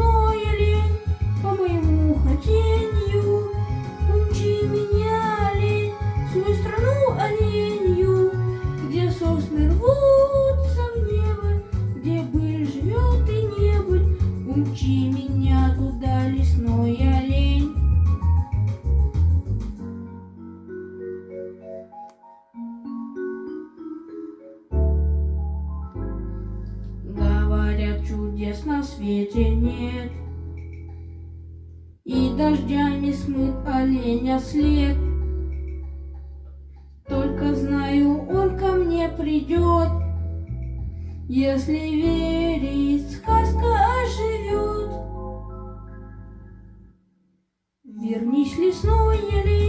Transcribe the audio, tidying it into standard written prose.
лесной олень, по моему хотенью. Умчи меня, олень, в свою страну оленью, где сосны рвутся в небо, где быль живет и небыль. Умчи меня туда, лесной олень. Говорят, чудес на свете нет, и дождями смыт оленя след. Только знаю, он ко мне придет, если верить, сказка оживет. Вернись, лесной олень.